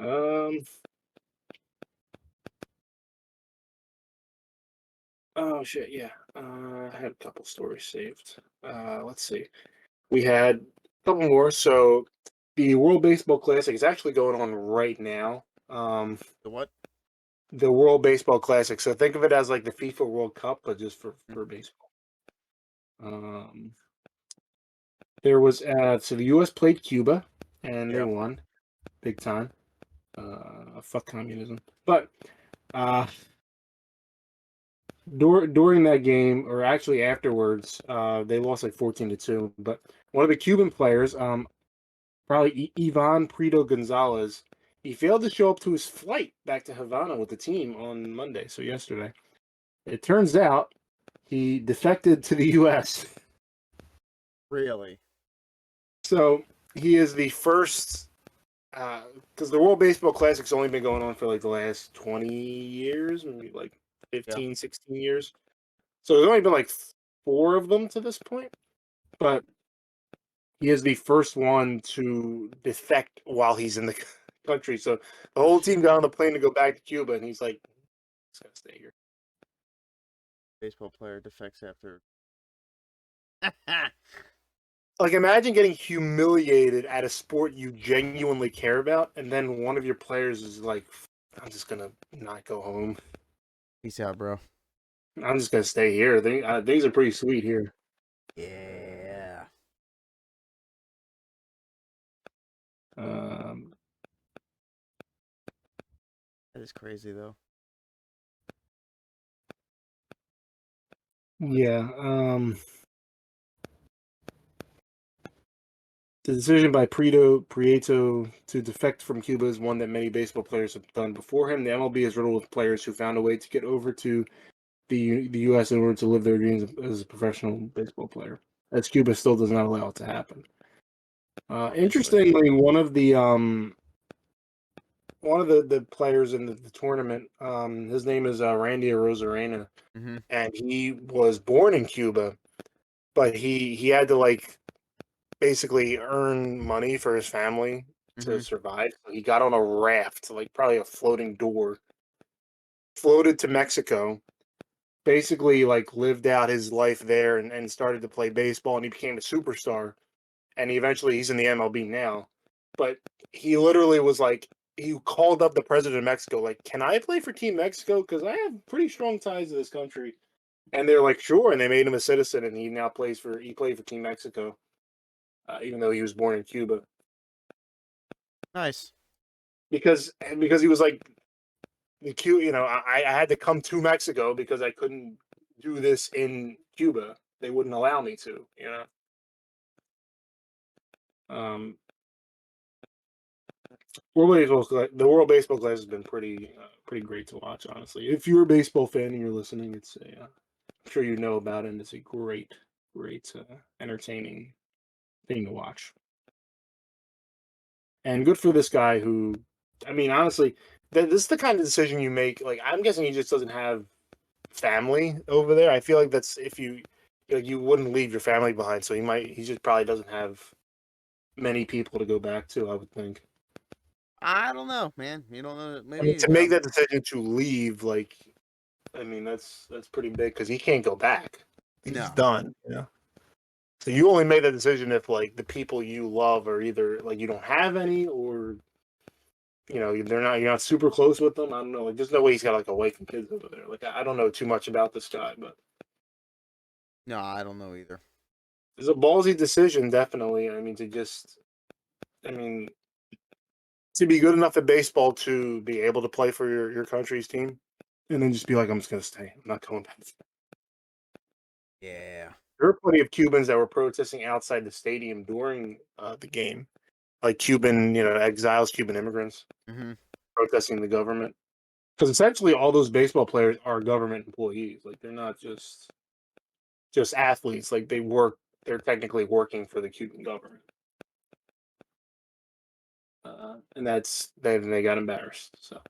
Um. Oh shit. Yeah. I had a couple stories saved. Let's see. We had a couple more. So the World Baseball Classic is actually going on right now. The what? The World Baseball Classic. So think of it as like the FIFA World Cup, but just Mm. for baseball. Um, there was so the U.S. played Cuba and they Yeah. won big time. Fuck communism. But uh, during that game, or actually afterwards, they lost like 14-2. But one of the Cuban players, probably Ivan Prieto Gonzalez, he failed to show up to his flight back to Havana with the team on Monday, so yesterday. It turns out he defected to the U.S. Really? So he is the first, because the World Baseball Classic's only been going on for like the last 20 years, maybe like Yeah. 15, 16 years. So there's only been like four of them to this point, but he is the first one to defect while he's in the country. So the whole team got on the plane to go back to Cuba, and he's like, "Just gotta stay here." Baseball player defects after. Like, imagine getting humiliated at a sport you genuinely care about, and then one of your players is like, "I'm just gonna not go home. Peace out, bro. I'm just gonna stay here. Things are pretty sweet here." Yeah. Um, That is crazy, though. yeah. The decision by Prieto to defect from Cuba is one that many baseball players have done before him. The MLB is riddled with players who found a way to get over to the U.S. in order to live their dreams as a professional baseball player, as Cuba still does not allow it to happen. Obviously. Interestingly, one of the players in the tournament, his name is Randy Arozarena, Mm-hmm. and he was born in Cuba, but he had to like basically earn money for his family to Mm-hmm. survive. So he got on a raft, like probably a floating door, floated to Mexico, basically like lived out his life there and started to play baseball and he became a superstar. And he's in the MLB now. But he literally was like he called up the president of Mexico, like, "Can I play for Team Mexico? Because I have pretty strong ties to this country." And they're like, "Sure." And they made him a citizen, and he played for Team Mexico, even though he was born in Cuba. Nice. Because he was like I had to come to Mexico because I couldn't do this in Cuba. They wouldn't allow me to, you know. Um, the World Baseball Class has been pretty great to watch, honestly. If you're a baseball fan and you're listening, I'm sure you know about it. And it's a great, entertaining thing to watch. And good for this guy who, I mean, honestly, this is the kind of decision you make. Like, I'm guessing he just doesn't have family over there. I feel like that's if you like you wouldn't leave your family behind, so he just probably doesn't have many people to go back to, I would think. I don't know, man. You don't know. I mean, Maybe. to make that decision to leave, like, I mean, that's pretty big because he can't go back. He's No. done. So you only make that decision if like the people you love are either like you don't have any or you're not super close with them. I don't know. Like, there's no way he's got like a wife and kids over there. Like, I don't know too much about this guy, but No, I don't know either. it's a ballsy decision, definitely. I mean, I mean, to be good enough at baseball to be able to play for your country's team, and then just be like, I'm just gonna stay. I'm not going back. Yeah. There were plenty of Cubans that were protesting outside the stadium during the game, like Cuban, exiles, Cuban immigrants Mm-hmm. protesting the government. Because essentially, all those baseball players are government employees. Like, they're not just athletes. Like, they're technically working for the Cuban government. And they got embarrassed. So